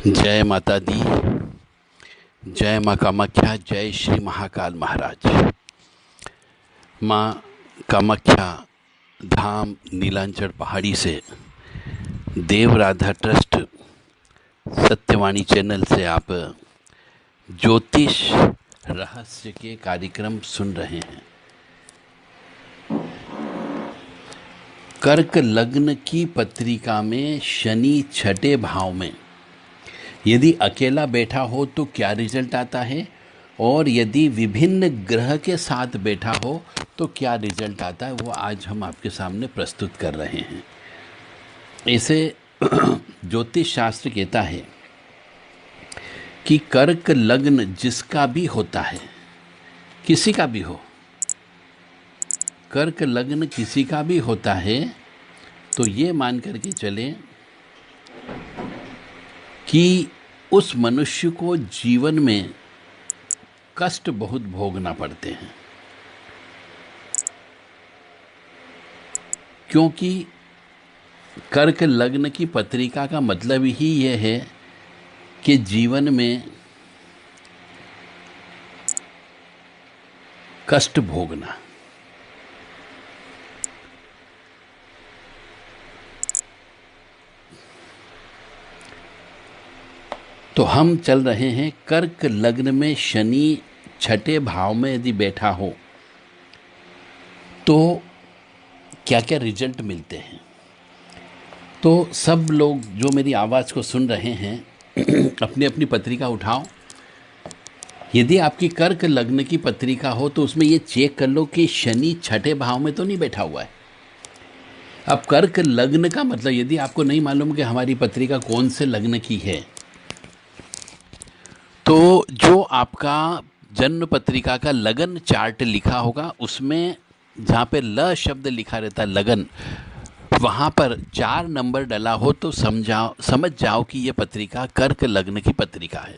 जय माता दी। जय माँ कामाख्या। जय श्री महाकाल महाराज। माँ कामाख्या धाम नीलांचल पहाड़ी से देव राधा ट्रस्ट सत्यवाणी चैनल से आप ज्योतिष रहस्य के कार्यक्रम सुन रहे हैं। कर्क लग्न की पत्रिका में शनि छठे भाव में यदि अकेला बैठा हो तो क्या रिजल्ट आता है, और यदि विभिन्न ग्रह के साथ बैठा हो तो क्या रिजल्ट आता है, वो आज हम आपके सामने प्रस्तुत कर रहे हैं। ऐसे ज्योतिष शास्त्र कहता है कि कर्क लग्न जिसका भी होता है, किसी का भी हो, कर्क लग्न किसी का भी होता है, तो ये मान करके चलें कि उस मनुष्य को जीवन में कष्ट बहुत भोगना पड़ते हैं, क्योंकि कर्क लग्न की पत्रिका का मतलब ही यह है कि जीवन में कष्ट भोगना। तो हम चल रहे हैं कर्क लग्न में शनि छठे भाव में यदि बैठा हो तो क्या क्या रिजल्ट मिलते हैं। तो सब लोग जो मेरी आवाज़ को सुन रहे हैं अपनी अपनी पत्रिका उठाओ। यदि आपकी कर्क लग्न की पत्रिका हो तो उसमें ये चेक कर लो कि शनि छठे भाव में तो नहीं बैठा हुआ है। अब कर्क लग्न का मतलब, यदि आपको नहीं मालूम कि हमारी पत्रिका कौन से लग्न की है, तो जो आपका जन्म पत्रिका का लगन चार्ट लिखा होगा उसमें जहाँ पे ल शब्द लिखा रहता है लगन, वहाँ पर 4 नंबर डला हो तो समझ जाओ कि ये पत्रिका कर्क लग्न की पत्रिका है।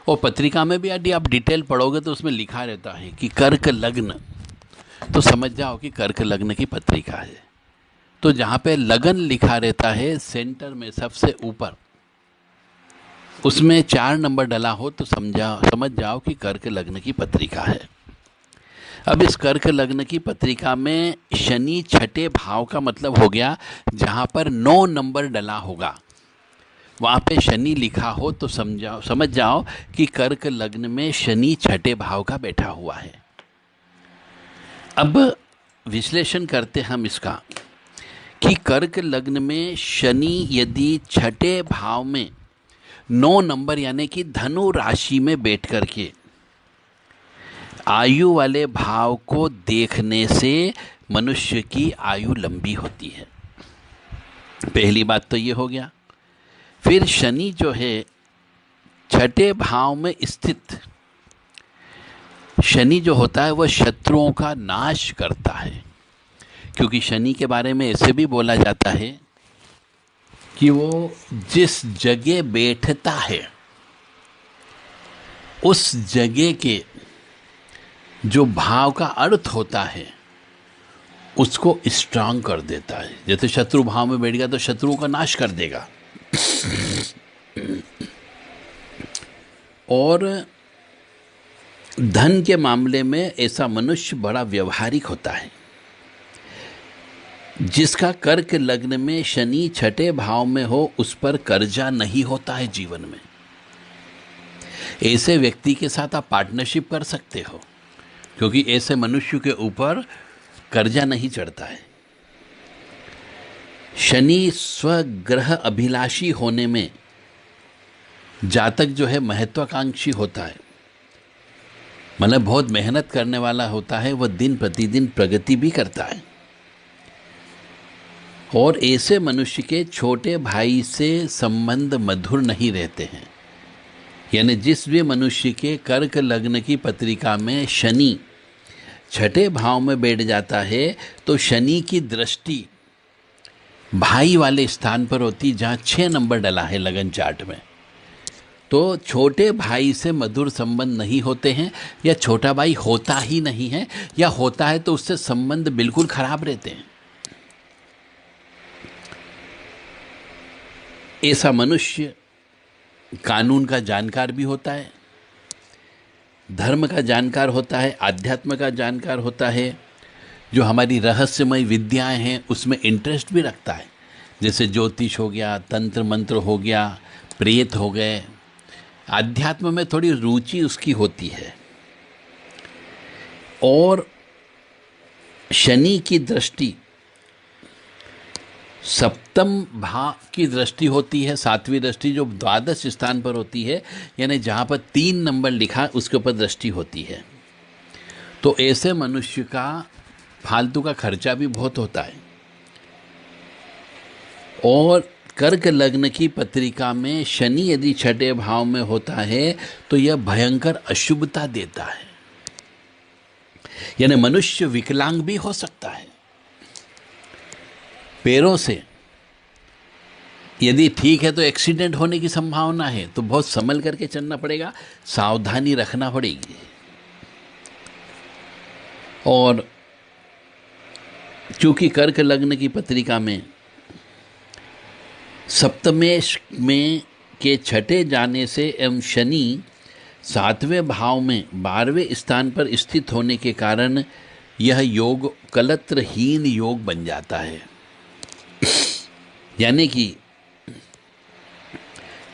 और पत्रिका में भी यदि आप डिटेल पढ़ोगे तो उसमें लिखा रहता है कि कर्क लग्न, तो समझ जाओ कि कर्क लग्न की पत्रिका है। तो जहाँ पे लगन लिखा रहता है सेंटर में सबसे ऊपर, उसमें 4 नंबर डला हो तो समझ जाओ कि कर्क लग्न की पत्रिका है। अब इस कर्क लग्न की पत्रिका में शनि छठे भाव का मतलब हो गया जहाँ पर 9 नंबर डला होगा, वहाँ पे शनि लिखा हो तो समझ जाओ कि कर्क लग्न में शनि छठे भाव का बैठा हुआ है। अब विश्लेषण करते हम इसका कि कर्क लग्न में शनि यदि छठे भाव में 9 नंबर यानी कि धनु राशि में बैठ करके आयु वाले भाव को देखने से मनुष्य की आयु लंबी होती है। पहली बात तो ये हो गया। फिर शनि जो है छठे भाव में स्थित शनि जो होता है वह शत्रुओं का नाश करता है, क्योंकि शनि के बारे में ऐसे भी बोला जाता है कि वो जिस जगह बैठता है उस जगह के जो भाव का अर्थ होता है उसको स्ट्रांग कर देता है। जैसे शत्रु भाव में बैठ गया तो शत्रुओं का नाश कर देगा। और धन के मामले में ऐसा मनुष्य बड़ा व्यवहारिक होता है। जिसका कर्क लग्न में शनि छठे भाव में हो उस पर कर्जा नहीं होता है जीवन में। ऐसे व्यक्ति के साथ आप पार्टनरशिप कर सकते हो, क्योंकि ऐसे मनुष्य के ऊपर कर्जा नहीं चढ़ता है। शनि स्वग्रह अभिलाषी होने में जातक जो है महत्वाकांक्षी होता है, मतलब बहुत मेहनत करने वाला होता है। वह दिन प्रतिदिन प्रगति भी करता है। और ऐसे मनुष्य के छोटे भाई से संबंध मधुर नहीं रहते हैं। यानी जिस भी मनुष्य के कर्क लग्न की पत्रिका में शनि छठे भाव में बैठ जाता है तो शनि की दृष्टि भाई वाले स्थान पर होती, जहाँ 6 नंबर डला है लगन चार्ट में। तो छोटे भाई से मधुर संबंध नहीं होते हैं, या छोटा भाई होता ही नहीं है, या होता है तो उससे संबंध बिल्कुल खराब रहते हैं। ऐसा मनुष्य कानून का जानकार भी होता है, धर्म का जानकार होता है, आध्यात्म का जानकार होता है, जो हमारी रहस्यमय विद्याएं हैं उसमें इंटरेस्ट भी रखता है, जैसे ज्योतिष हो गया, तंत्र मंत्र हो गया, प्रेत हो गए, आध्यात्म में थोड़ी रुचि उसकी होती है। और शनि की दृष्टि सप्तम भाव की दृष्टि होती है, सातवीं दृष्टि जो द्वादश स्थान पर होती है, यानी जहाँ पर 3 नंबर लिखा उसके ऊपर दृष्टि होती है। तो ऐसे मनुष्य का फालतू का खर्चा भी बहुत होता है। और कर्क लग्न की पत्रिका में शनि यदि छठे भाव में होता है तो यह भयंकर अशुभता देता है, यानी मनुष्य विकलांग भी हो सकता है। पैरों से यदि ठीक है तो एक्सीडेंट होने की संभावना है, तो बहुत संभल करके चलना पड़ेगा, सावधानी रखना पड़ेगी। और चूंकि कर्क लग्न की पत्रिका में सप्तमेश में के छठे जाने से एवं शनि 7वें भाव में 12वें स्थान पर स्थित होने के कारण यह योग कलत्रहीन योग बन जाता है, यानी कि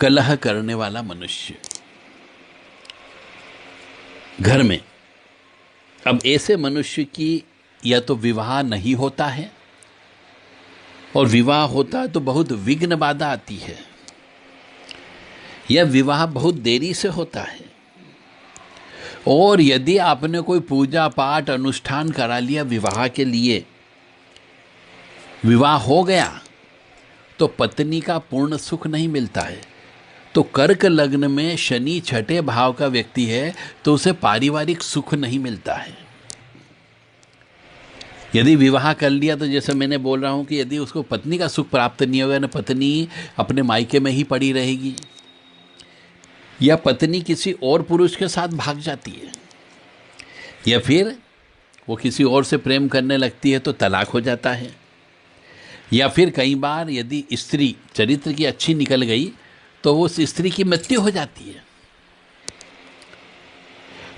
कलह करने वाला मनुष्य घर में। अब ऐसे मनुष्य की या तो विवाह नहीं होता है, और विवाह होता है तो बहुत विघ्न बाधा आती है, यह विवाह बहुत देरी से होता है। और यदि आपने कोई पूजा पाठ अनुष्ठान करा लिया विवाह के लिए, विवाह हो गया तो पत्नी का पूर्ण सुख नहीं मिलता है। तो कर्क लग्न में शनि छठे भाव का व्यक्ति है तो उसे पारिवारिक सुख नहीं मिलता है। यदि विवाह कर लिया तो जैसे मैंने बोल रहा हूं कि यदि उसको पत्नी का सुख प्राप्त नहीं होगा, ना पत्नी अपने मायके में ही पड़ी रहेगी, या पत्नी किसी और पुरुष के साथ भाग जाती है, या फिर वो किसी और से प्रेम करने लगती है तो तलाक हो जाता है, या फिर कई बार यदि स्त्री चरित्र की अच्छी निकल गई तो उस स्त्री की मृत्यु हो जाती है।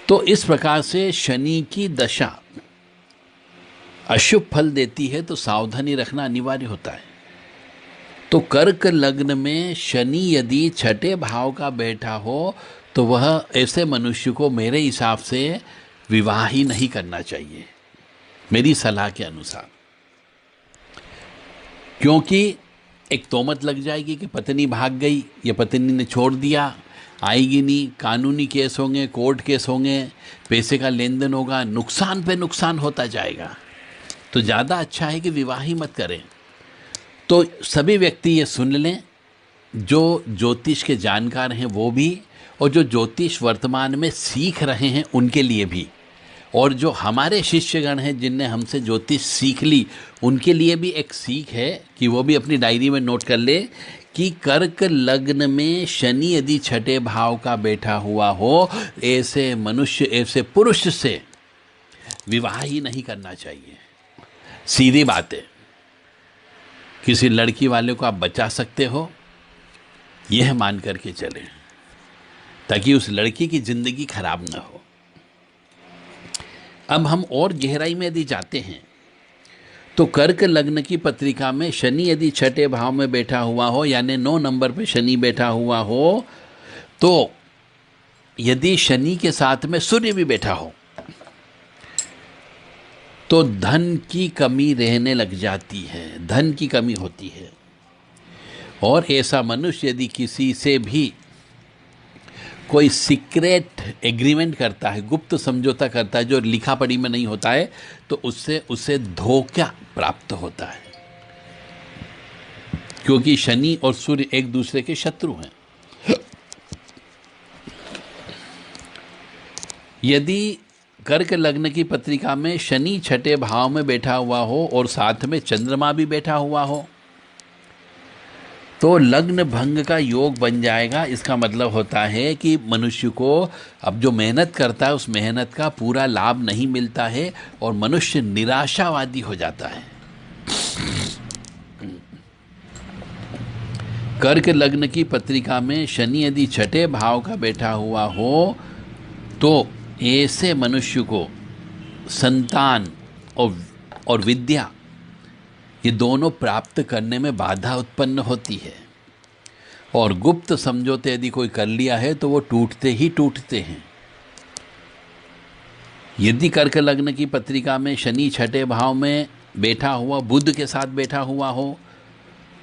तो इस प्रकार से शनि की दशा अशुभ फल देती है, तो सावधानी रखना अनिवार्य होता है। तो कर्क लग्न में शनि यदि छठे भाव का बैठा हो तो वह ऐसे मनुष्य को मेरे हिसाब से विवाह ही नहीं करना चाहिए, मेरी सलाह के अनुसार। क्योंकि एक तोहमत लग जाएगी कि पत्नी भाग गई या पत्नी ने छोड़ दिया, आएगी नहीं, कानूनी केस होंगे, कोर्ट केस होंगे, पैसे का लेन देन होगा, नुकसान पे नुकसान होता जाएगा। तो ज़्यादा अच्छा है कि विवाह ही मत करें। तो सभी व्यक्ति ये सुन लें, जो ज्योतिष के जानकार हैं वो भी, और जो ज्योतिष वर्तमान में सीख रहे हैं उनके लिए भी, और जो हमारे शिष्यगण हैं जिनने हमसे ज्योतिष सीख ली उनके लिए भी एक सीख है कि वो भी अपनी डायरी में नोट कर ले कि कर्क लग्न में शनि यदि छठे भाव का बैठा हुआ हो, ऐसे मनुष्य, ऐसे पुरुष से विवाह ही नहीं करना चाहिए। सीधी बात है। किसी लड़की वाले को आप बचा सकते हो, यह मान करके चलें, ताकि उस लड़की की जिंदगी खराब ना हो। अब हम और गहराई में यदि जाते हैं तो कर्क लग्न की पत्रिका में शनि यदि छठे भाव में बैठा हुआ हो, यानी 9 नंबर पे शनि बैठा हुआ हो, तो यदि शनि के साथ में सूर्य भी बैठा हो तो धन की कमी रहने लग जाती है, धन की कमी होती है। और ऐसा मनुष्य यदि किसी से भी कोई सीक्रेट एग्रीमेंट करता है, गुप्त समझौता करता है जो लिखा पढ़ी में नहीं होता है, तो उससे उसे धोखा प्राप्त होता है, क्योंकि शनि और सूर्य एक दूसरे के शत्रु हैं। यदि कर्क लग्न की पत्रिका में शनि छठे भाव में बैठा हुआ हो और साथ में चंद्रमा भी बैठा हुआ हो तो लग्न भंग का योग बन जाएगा। इसका मतलब होता है कि मनुष्य को अब जो मेहनत करता है उस मेहनत का पूरा लाभ नहीं मिलता है और मनुष्य निराशावादी हो जाता है। कर्क लग्न की पत्रिका में शनि यदि छठे भाव का बैठा हुआ हो तो ऐसे मनुष्य को संतान और विद्या ये दोनों प्राप्त करने में बाधा उत्पन्न होती है। और गुप्त समझौते यदि कोई कर लिया है तो वो टूटते ही टूटते हैं। यदि कर्क लग्न की पत्रिका में शनि छठे भाव में बैठा हुआ बुध के साथ बैठा हुआ हो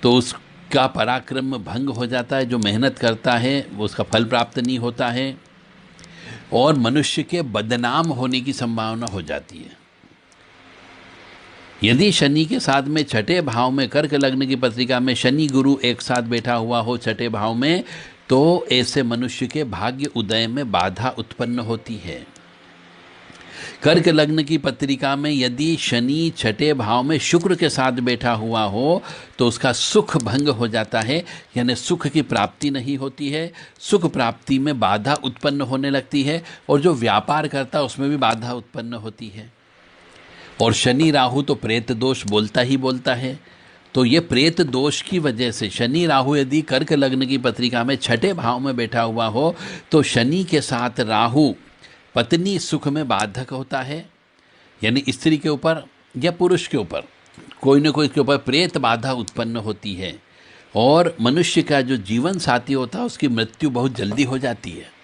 तो उसका पराक्रम भंग हो जाता है। जो मेहनत करता है वो उसका फल प्राप्त नहीं होता है और मनुष्य के बदनाम होने की संभावना हो जाती है। यदि शनि के साथ में छठे भाव में कर्क लग्न की पत्रिका में शनि गुरु एक साथ बैठा हुआ हो छठे भाव में तो ऐसे मनुष्य के भाग्य उदय में बाधा उत्पन्न होती है। कर्क लग्न की पत्रिका में यदि शनि छठे भाव में शुक्र के साथ बैठा हुआ हो तो उसका सुख भंग हो जाता है, यानी सुख की प्राप्ति नहीं होती है। सुख प्राप्ति में बाधा उत्पन्न होने लगती है और जो व्यापार करता है उसमें भी बाधा उत्पन्न होती है। और शनि राहु तो प्रेत दोष बोलता ही बोलता है। तो ये प्रेत दोष की वजह से शनि राहु यदि कर्क लग्न की पत्रिका में छठे भाव में बैठा हुआ हो तो शनि के साथ राहु पत्नी सुख में बाधक होता है, यानी स्त्री के ऊपर या पुरुष के ऊपर कोई न कोई के ऊपर प्रेत बाधा उत्पन्न होती है और मनुष्य का जो जीवन साथी होता है उसकी मृत्यु बहुत जल्दी हो जाती है।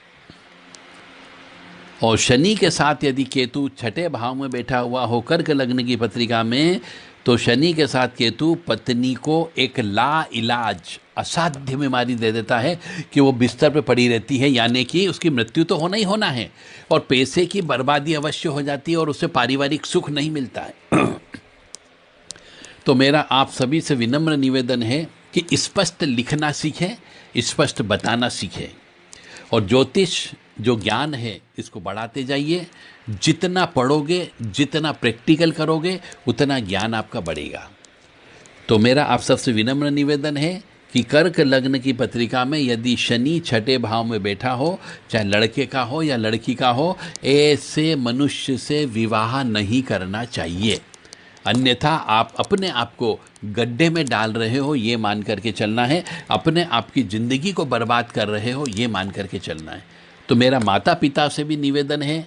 और शनि के साथ यदि केतु छठे भाव में बैठा हुआ हो कर्क लग्न की पत्रिका में तो शनि के साथ केतु पत्नी को एक ला इलाज असाध्य बीमारी दे देता है कि वो बिस्तर पे पड़ी रहती है, यानी कि उसकी मृत्यु तो होना ही होना है और पैसे की बर्बादी अवश्य हो जाती है और उससे पारिवारिक सुख नहीं मिलता है। तो मेरा आप सभी से विनम्र निवेदन है कि स्पष्ट लिखना सीखें, स्पष्ट बताना सीखें और ज्योतिष जो ज्ञान है इसको बढ़ाते जाइए। जितना पढ़ोगे, जितना प्रैक्टिकल करोगे उतना ज्ञान आपका बढ़ेगा। तो मेरा आप सबसे विनम्र निवेदन है कि कर्क लग्न की पत्रिका में यदि शनि छठे भाव में बैठा हो, चाहे लड़के का हो या लड़की का हो, ऐसे मनुष्य से विवाह नहीं करना चाहिए। अन्यथा आप अपने आप को गड्ढे में डाल रहे हो ये मान करके चलना है, अपने आप की ज़िंदगी को बर्बाद कर रहे हो ये मान करके चलना है। तो मेरा माता पिता से भी निवेदन है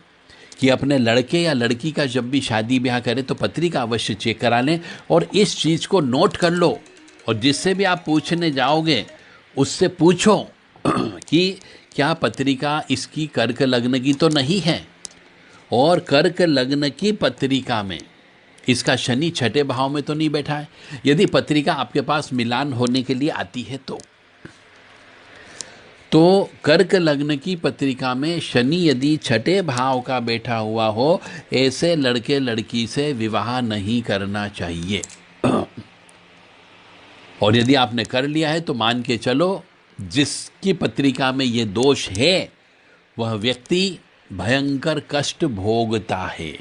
कि अपने लड़के या लड़की का जब भी शादी ब्याह करें तो पत्रिका अवश्य चेक करा लें और इस चीज़ को नोट कर लो और जिससे भी आप पूछने जाओगे उससे पूछो कि क्या पत्रिका इसकी कर्क लग्न की तो नहीं है और कर्क लग्न की पत्रिका में इसका शनि छठे भाव में तो नहीं बैठा है। यदि पत्रिका आपके पास मिलान होने के लिए आती है तो कर्क लग्न की पत्रिका में शनि यदि छठे भाव का बैठा हुआ हो ऐसे लड़के लड़की से विवाह नहीं करना चाहिए। और यदि आपने कर लिया है तो मान के चलो जिसकी पत्रिका में ये दोष है वह व्यक्ति भयंकर कष्ट भोगता है।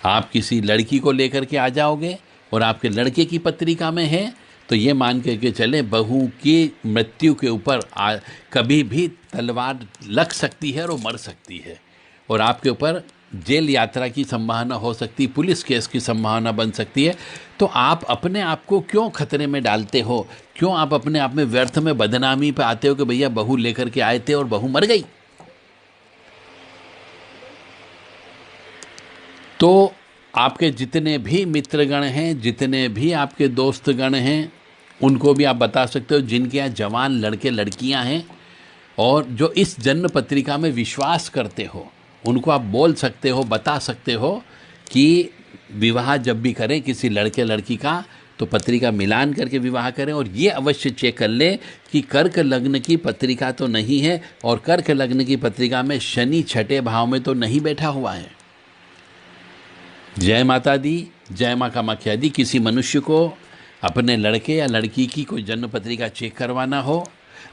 आप किसी लड़की को लेकर के आ जाओगे और आपके लड़के की पत्रिका में है तो ये मान करके चले बहू की मृत्यु के ऊपर कभी भी तलवार लग सकती है और वो मर सकती है और आपके ऊपर जेल यात्रा की संभावना हो सकती है, पुलिस केस की संभावना बन सकती है। तो आप अपने आप को क्यों खतरे में डालते हो? क्यों आप अपने आप में व्यर्थ में बदनामी पे आते हो कि भैया बहू लेकर के आए थे और बहू मर गई? तो आपके जितने भी मित्रगण हैं, जितने भी आपके दोस्तगण हैं, उनको भी आप बता सकते हो जिनके यहाँ जवान लड़के लड़कियां हैं और जो इस जन्म पत्रिका में विश्वास करते हो उनको आप बोल सकते हो, बता सकते हो कि विवाह जब भी करें किसी लड़के लड़की का तो पत्रिका मिलान करके विवाह करें और ये अवश्य चेक कर ले कि कर्क लग्न की पत्रिका तो नहीं है और कर्क लग्न की पत्रिका में शनि छठे भाव में तो नहीं बैठा हुआ है। जय माता दी, जय माँ कामाख्या दी। किसी मनुष्य को अपने लड़के या लड़की की कोई जन्म पत्रिका चेक करवाना हो,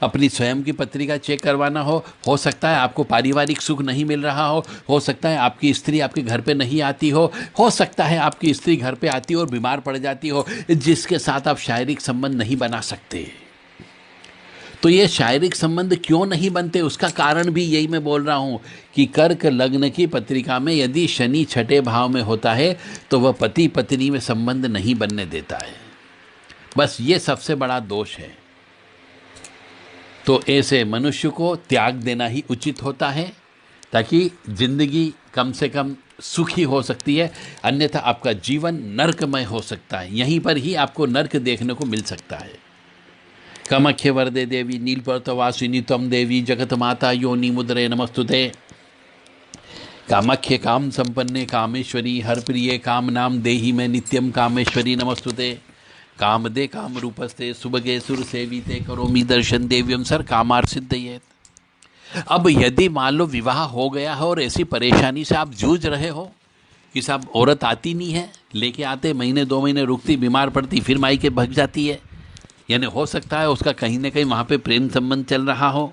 अपनी स्वयं की पत्रिका चेक करवाना हो सकता है आपको पारिवारिक सुख नहीं मिल रहा हो सकता है आपकी स्त्री आपके घर पे नहीं आती हो सकता है आपकी स्त्री घर पे आती हो और बीमार पड़ जाती हो जिसके साथ आप शारीरिक संबंध नहीं बना सकते। तो ये शारीरिक संबंध क्यों नहीं बनते उसका कारण भी यही मैं बोल रहा हूँ कि कर्क लग्न की पत्रिका में यदि शनि छठे भाव में होता है तो वह पति पत्नी में संबंध नहीं बनने देता है। बस ये सबसे बड़ा दोष है। तो ऐसे मनुष्य को त्याग देना ही उचित होता है, ताकि जिंदगी कम से कम सुखी हो सकती है, अन्यथा आपका जीवन नरकमय हो सकता है। यहीं पर ही आपको नरक देखने को मिल सकता है। कामाख्य वरदे देवी नीलपर्तवासिनी त्वं देवी जगत माता योनि मुद्रे नमस्तुते। कामाख्य काम संपन्ने कामेश्वरी हर प्रिय काम नाम देही में नित्यम कामेश्वरी नमस्तुते। कामदे काम रूपस्ते सुबगे सुर सेविते करोमि दर्शन देव्यम सर कामार सिद्धयेत। अब यदि मान लो विवाह हो गया है और ऐसी परेशानी से आप जूझ रहे हो कि साहब औरत आती नहीं है, लेके आते महीने 2 महीने रुकती, बीमार पड़ती, फिर मायके भग जाती है, यानी हो सकता है उसका कहीं ना कहीं वहाँ पे प्रेम संबंध चल रहा हो।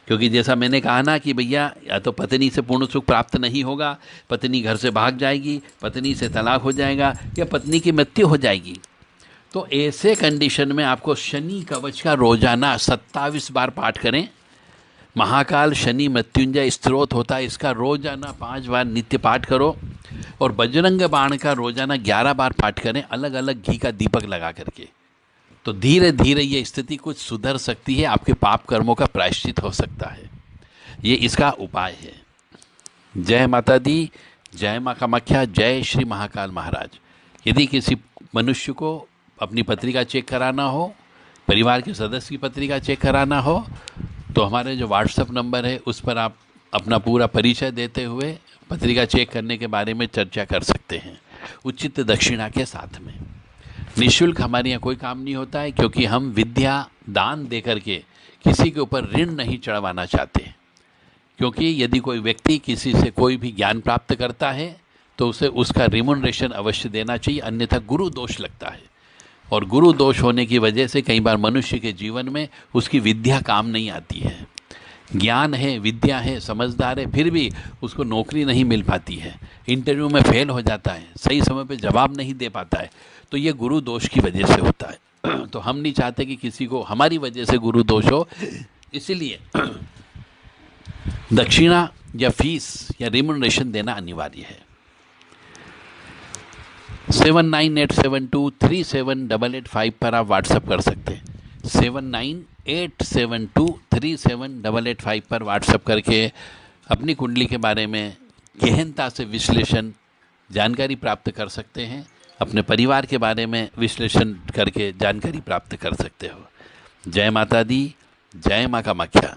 क्योंकि जैसा मैंने कहा ना कि भैया या तो पत्नी से पूर्ण सुख प्राप्त नहीं होगा, पत्नी घर से भाग जाएगी, पत्नी से तलाक हो जाएगा, या पत्नी की मृत्यु हो जाएगी। तो ऐसे कंडीशन में आपको शनि कवच का रोजाना 27 बार पाठ करें। महाकाल शनि मृत्युंजय स्तोत्र होता है, इसका रोजाना 5 बार नित्य पाठ करो। और बजरंग बाण का रोजाना 11 बार पाठ करें, अलग अलग घी का दीपक लगा करके। तो धीरे धीरे ये स्थिति कुछ सुधर सकती है, आपके पाप कर्मों का प्रायश्चित हो सकता है। ये इसका उपाय है। जय माता दी, जय माँ कामाख्या, जय श्री महाकाल महाराज। यदि किसी मनुष्य को अपनी पत्रिका चेक कराना हो, परिवार के सदस्य की पत्रिका चेक कराना हो, तो हमारे जो व्हाट्सएप नंबर है उस पर आप अपना पूरा परिचय देते हुए पत्रिका चेक करने के बारे में चर्चा कर सकते हैं, उचित दक्षिणा के साथ में। निःशुल्क हमारे यहाँ कोई काम नहीं होता है, क्योंकि हम विद्या दान दे करके किसी के ऊपर ऋण नहीं चढ़वाना चाहते। क्योंकि यदि कोई व्यक्ति किसी से कोई भी ज्ञान प्राप्त करता है तो उसे उसका रिम्यूनरेशन अवश्य देना चाहिए, अन्यथा गुरु दोष लगता है। और गुरु दोष होने की वजह से कई बार मनुष्य के जीवन में उसकी विद्या काम नहीं आती है। ज्ञान है, विद्या है, समझदार है, फिर भी उसको नौकरी नहीं मिल पाती है, इंटरव्यू में फेल हो जाता है, सही समय पे जवाब नहीं दे पाता है, तो ये गुरु दोष की वजह से होता है। तो हम नहीं चाहते कि किसी को हमारी वजह से गुरु दोष हो, इसलिए दक्षिणा या फीस या रिम्यूनरेशन देना अनिवार्य है। 7987237885 पर आप व्हाट्सएप कर सकते हैं। 7987237885 पर व्हाट्सएप करके अपनी कुंडली के बारे में गहनता से विश्लेषण जानकारी प्राप्त कर सकते हैं। अपने परिवार के बारे में विश्लेषण करके जानकारी प्राप्त कर सकते हो। जय माता दी, जय माँ कामाख्या।